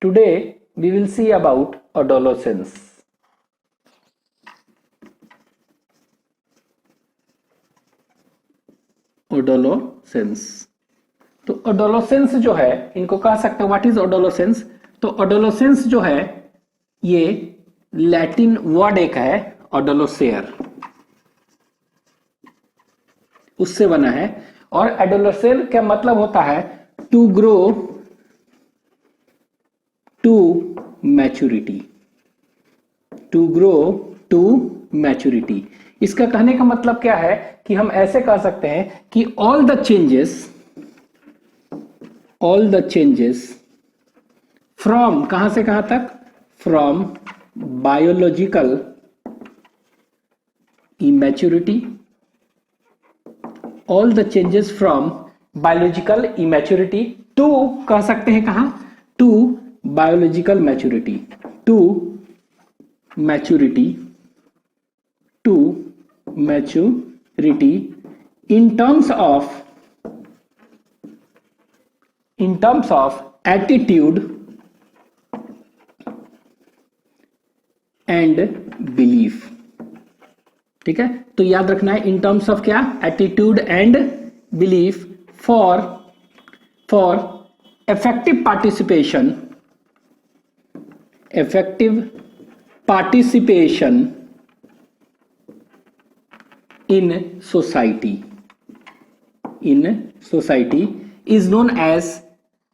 Today we will see about adolescence. Adolescence. तो adolescence जो है इनको कह सकते हैं व्हाट इज adolescence. तो adolescence जो है ये लैटिन वर्ड एक है adolescere, उससे बना है. और adolescere का मतलब होता है to grow to maturity. To grow to maturity. इसका कहने का मतलब क्या है कि हम ऐसे कह सकते हैं कि ऑल द चेंजेस फ्रॉम, कहां से कहां तक, from biological immaturity, all the changes from biological immaturity to, कह सकते हैं कहां, to biological maturity, to maturity in terms of attitude and belief. ठीक है, तो याद रखना है इन टर्म्स ऑफ क्या, attitude and belief for effective participation in society is known as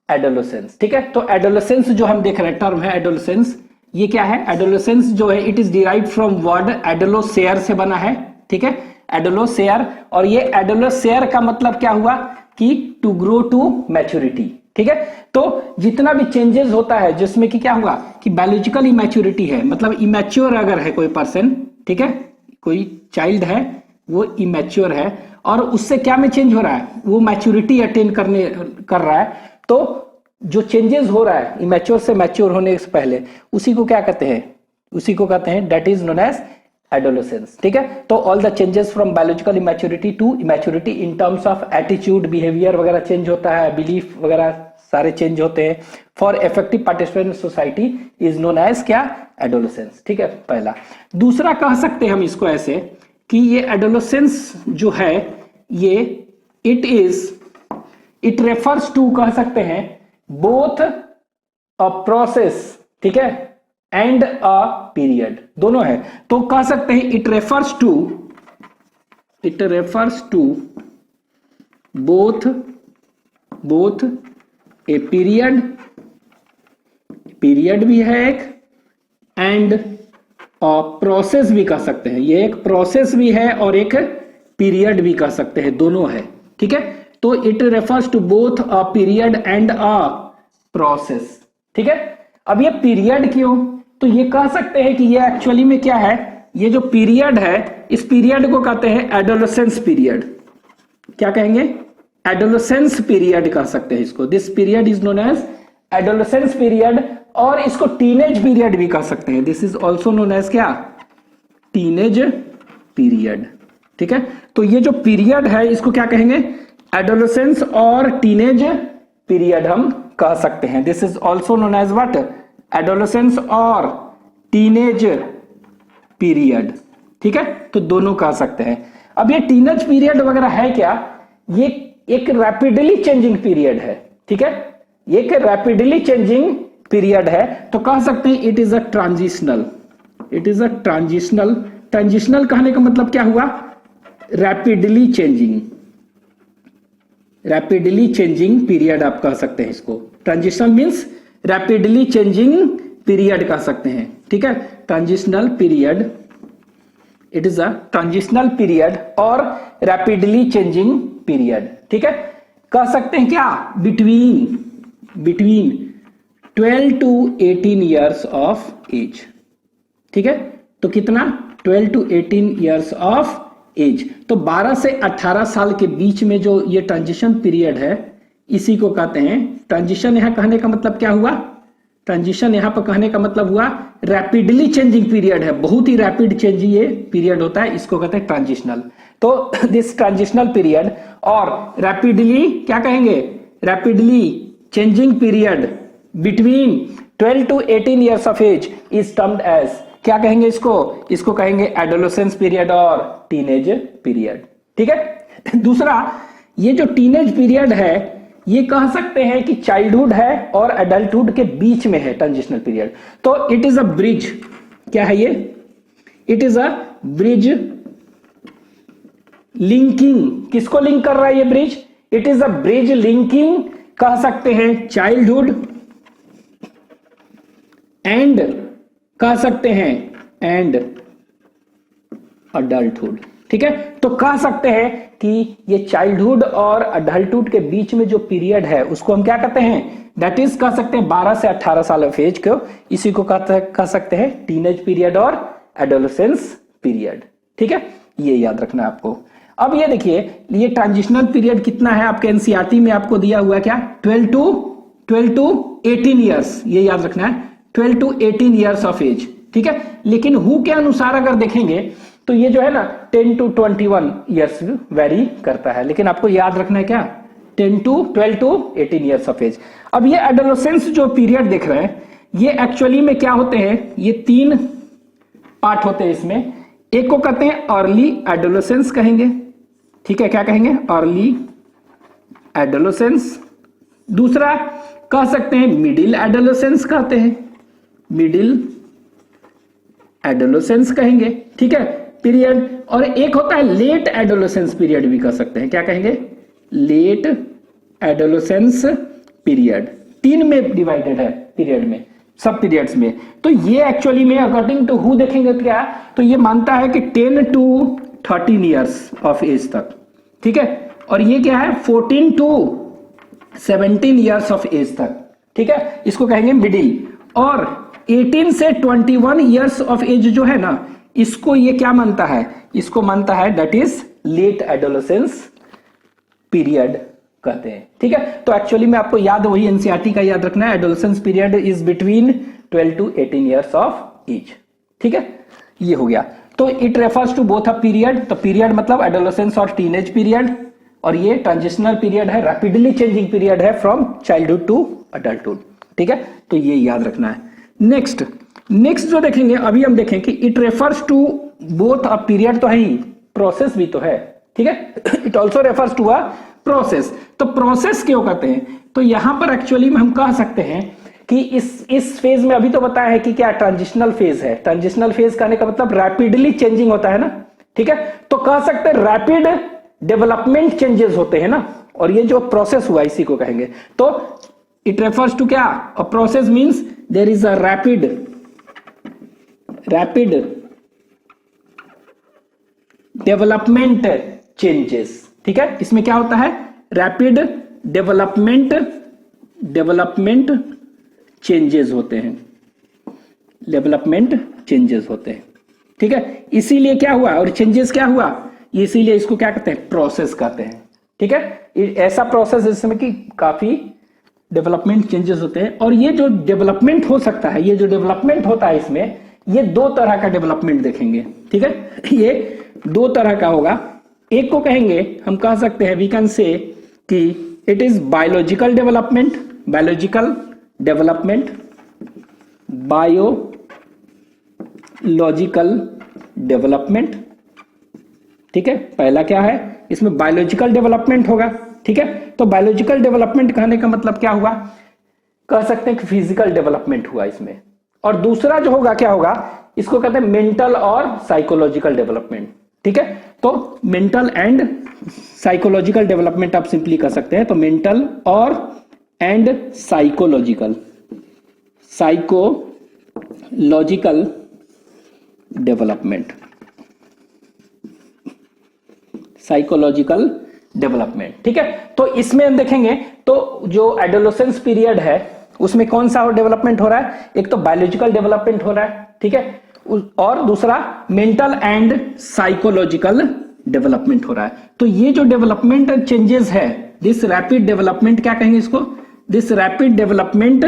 adolescence. ठीक है, तो adolescence जो हम देख रहे हैं टर्म है adolescence, ये क्या है, adolescence जो है it is derived from word adolescere से बना है. ठीक है, adolescere, और ये adolescere का मतलब क्या हुआ कि टू ग्रो टू मैच्योरिटी. ठीक है, तो जितना भी चेंजेस होता है जिसमें कि क्या हुआ कि बायोलॉजिकल इमैच्योरिटी है, मतलब इमैच्योर अगर है कोई पर्सन, ठीक है, कोई चाइल्ड है वो इमैच्योर है और उससे क्या में चेंज हो रहा है, वो मैच्योरिटी अटेन कर रहा है. तो जो चेंजेस हो रहा है इमैच्योर से मैच्योर होने से पहले, उसी को क्या कहते हैं, उसी को कहते हैं that is known as adolescence. ठीक है, तो all the changes from biological immaturity to immaturity in terms of attitude, behaviour वगैरह चेंज होता है, बिलीफ वगैरह सारे चेंज होते हैं. For effective participation in society is known as क्या, एडोलेसेंस. ठीक है, पहला. दूसरा कह सकते हैं हम इसको ऐसे कि ये एडोलेसेंस जो है ये इट रेफर्स टू, कह सकते हैं बोथ अ प्रोसेस, ठीक है, एंड अ पीरियड, दोनों है. तो कह सकते हैं it refers to both a period भी है एक, एंड प्रोसेस भी कह सकते हैं. ये एक प्रोसेस भी है और एक पीरियड भी कह सकते हैं, दोनों है. ठीक है, तो it refers to both a period and a process. ठीक है, अब ये पीरियड क्यों, तो ये कह सकते हैं कि ये एक्चुअली में क्या है, ये जो पीरियड है इस पीरियड को कहते हैं एडोलेसेंस पीरियड. क्या कहेंगे, एडोलेसेंस पीरियड कह सकते हैं इसको. This period is known as adolescence period, और इसको टीनेज पीरियड भी कह सकते हैं. This is also known as क्या, टीनेज पीरियड. ठीक है, तो ये जो पीरियड है इसको क्या कहेंगे, एडोलेसेंस और टीनेज पीरियड हम कह सकते हैं. This is also known as what, adolescence और टीनेज पीरियड. ठीक है, तो दोनों कह सकते हैं. अब ये टीनेज पीरियड वगैरह है क्या, ये एक रैपिडली चेंजिंग पीरियड है. ठीक है, ये एक रैपिडली चेंजिंग पीरियड है, तो कह सकते हैं it is a transitional. Transitional कहने का मतलब क्या हुआ, रैपिडली चेंजिंग पीरियड आप कह सकते हैं इसको. Transitional means rapidly changing period कह सकते हैं. ठीक है, transitional period, it is a transitional period और रैपिडली चेंजिंग पीरियड. ठीक है, कह सकते हैं क्या, between 12 to 18 years of age. ठीक है, तो कितना, 12 to 18 years ऑफ एज. तो 12 से 18 साल के बीच में जो ये ट्रांजिशन पीरियड है इसी को कहते हैं ट्रांजिशन. यहां कहने का मतलब क्या हुआ, ट्रांजिशन यहां पर कहने का मतलब हुआ रैपिडली चेंजिंग पीरियड है, बहुत ही रैपिड चेंज ये पीरियड होता है, इसको कहते हैं ट्रांजिशनल. तो दिस ट्रांजिशनल पीरियड और रैपिडली क्या कहेंगे, rapidly changing period between 12 to 18 years of age is termed as, क्या कहेंगे इसको? इसको कहेंगे एडोलेसेंस पीरियड और टीनेज पीरियड। ठीक है। दूसरा, ये जो टीनेज पीरियड है ये कह सकते हैं कि चाइल्डहुड है और एडल्टहुड के बीच में है ट्रांजिशनल पीरियड। तो इट इज अ ब्रिज, क्या है ये? It is a bridge linking, किसको लिंक कर रहा है ये bridge? It is a bridge linking, कह सकते हैं चाइल्डहुड एंड कह सकते हैं एंड अडल्टहुड। ठीक है, तो कह सकते हैं कि ये चाइल्डहुड और अडल्टहुड के बीच में जो पीरियड है उसको हम क्या कहते हैं? दैट इज कह सकते हैं 12 से 18 साल ऑफ एज को, इसी को कह सकते हैं टीनेज पीरियड और एडोलेसेंस पीरियड। ठीक है, ये याद रखना है आपको। अब ये देखिए, ये ट्रांजिशनल पीरियड कितना है आपके एनसीईआरटी में आपको दिया हुआ है, क्या? 12 to 18 ईयर्स, ये याद रखना है, 12 to 18 ईयर्स ऑफ एज। ठीक है, लेकिन हु के अनुसार अगर देखेंगे तो ये जो है ना 10 to 21 ईयर्स वेरी करता है, लेकिन आपको याद रखना है क्या? 12 to 18 ईयर्स ऑफ एज। अब ये एडोलेसेंस जो पीरियड देख रहे हैं ये एक्चुअली में क्या होते हैं? ये 3 पार्ट होते हैं इसमें। एक को कहते हैं अर्ली एडोलेसेंस कहेंगे, ठीक है, क्या कहेंगे? Early adolescence. दूसरा कह सकते हैं मिडिल एडोलेसेंस कहते हैं, मिडिल एडोलेसेंस कहेंगे। ठीक है, पीरियड। और एक होता है लेट एडोलेसेंस पीरियड भी कह सकते हैं, क्या कहेंगे? Late adolescence period. 3 में डिवाइडेड है पीरियड में, सब पीरियड्स में। तो ये एक्चुअली में अकॉर्डिंग टू हु देखेंगे क्या, तो ये मानता है कि 10 to 13 ईयर्स ऑफ एज तक। ठीक है, और ये क्या है? 14 to 17 ईयर्स ऑफ एज तक। ठीक है, इसको कहेंगे मिडिल। और 18 से 21 ईयर्स ऑफ एज जो है ना, इसको ये क्या मानता है? इसको मानता है that is late adolescence period कहते हैं। ठीक है, तो एक्चुअली में आपको याद वही एनसीईआरटी का याद रखना है, adolescence period is between 12 to 18 years of age. ठीक है, ये हो गया। तो it refers to both a period, तो पीरियड मतलब एडोलेसेंस और टीनेज पीरियड, और ये ट्रांजिशनल पीरियड है, रैपिडली चेंजिंग पीरियड है फ्रॉम चाइल्डहुड टू अडल्टहुड। ठीक है, तो ये याद रखना है। नेक्स्ट जो देखेंगे अभी हम देखें कि it refers to both a period, तो है ही, प्रोसेस भी तो है। ठीक है, it also refers to a process. तो प्रोसेस क्यों कहते हैं? तो यहां पर एक्चुअली में हम कह सकते हैं कि इस फेज में अभी तो बताया है कि क्या ट्रांजिशनल फेज है। ट्रांजिशनल फेज कहने का मतलब रैपिडली चेंजिंग होता है ना। ठीक है, तो कह सकते हैं रैपिड डेवलपमेंट चेंजेस होते हैं ना, और ये जो प्रोसेस हुआ इसी को कहेंगे। तो इट रेफर्स टू क्या? A process means there is a rapid development changes. ठीक है, इसमें क्या होता है? रैपिड डेवलपमेंट चेंजेस होते हैं, डेवलपमेंट चेंजेस होते हैं। ठीक है, इसीलिए क्या हुआ, और चेंजेस क्या हुआ, इसीलिए इसको क्या कहते हैं? प्रोसेस कहते हैं। ठीक है, ऐसा प्रोसेस जिसमें कि काफी डेवलपमेंट चेंजेस होते हैं। और ये जो डेवलपमेंट हो सकता है, ये जो डेवलपमेंट होता है इसमें, ये 2 तरह का डेवलपमेंट देखेंगे। ठीक है, ये 2 तरह का होगा। एक को कहेंगे, हम कह सकते हैं, वी कैन से कि it is biological development, biological development. ठीक है, पहला क्या है? इसमें बायोलॉजिकल डेवलपमेंट होगा। ठीक है, तो बायोलॉजिकल डेवलपमेंट कहने का मतलब क्या हुआ? कह सकते हैं कि फिजिकल डेवलपमेंट हुआ इसमें। और दूसरा जो होगा क्या होगा? इसको कहते हैं मेंटल और साइकोलॉजिकल डेवलपमेंट। ठीक है, तो मेंटल एंड साइकोलॉजिकल डेवलपमेंट आप सिंपली कह सकते हैं। तो मेंटल और and psychological development, psychological development. ठीक है, तो इसमें हम देखेंगे तो जो एडोलेसेंस पीरियड है उसमें कौन सा डेवलपमेंट हो रहा है? एक तो बायोलॉजिकल डेवलपमेंट हो रहा है। ठीक है, और दूसरा मेंटल एंड साइकोलॉजिकल डेवलपमेंट हो रहा है। तो ये जो डेवलपमेंट चेंजेस है, दिस रैपिड डेवलपमेंट, क्या कहेंगे इसको? दिस रैपिड डेवलपमेंट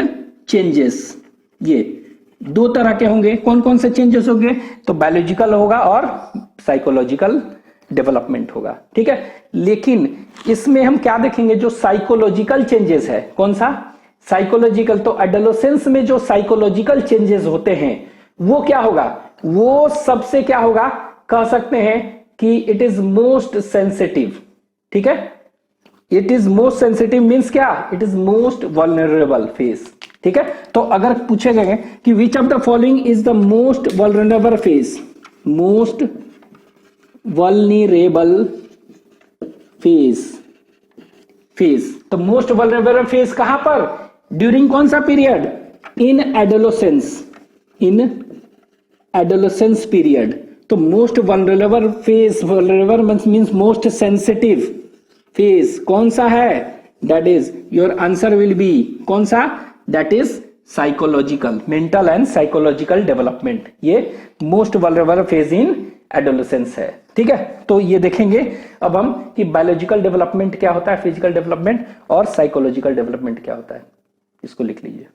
चेंजेस, ये 2 तरह के होंगे। कौन कौन से चेंजेस होंगे? तो बायोलॉजिकल होगा और साइकोलॉजिकल डेवलपमेंट होगा। ठीक है, लेकिन इसमें हम क्या देखेंगे? जो साइकोलॉजिकल चेंजेस है, कौन सा? साइकोलॉजिकल, तो एडोलेसेंस में जो साइकोलॉजिकल चेंजेस होते हैं वो क्या होगा, वो सबसे क्या होगा, कह सकते हैं कि इट इज मोस्ट सेंसिटिव। ठीक है, it is most sensitive means क्या, it is most vulnerable phase. ठीक है, तो अगर पूछे गए कि which of the following is the most vulnerable phase, most vulnerable phase, तो मोस्ट वल्नरेबल फेज कहां पर, ड्यूरिंग कौन सा period, in adolescence, in adolescence period. तो most vulnerable phase, vulnerable means most sensitive phase कौन सा है, that is your answer will be कौन सा, that is psychological, mental and psychological development, ये most vulnerable phase in adolescence है। ठीक है, तो ये देखेंगे अब हम कि बायोलॉजिकल डेवलपमेंट क्या होता है, फिजिकल डेवलपमेंट, और साइकोलॉजिकल डेवलपमेंट क्या होता है, इसको लिख लीजिए।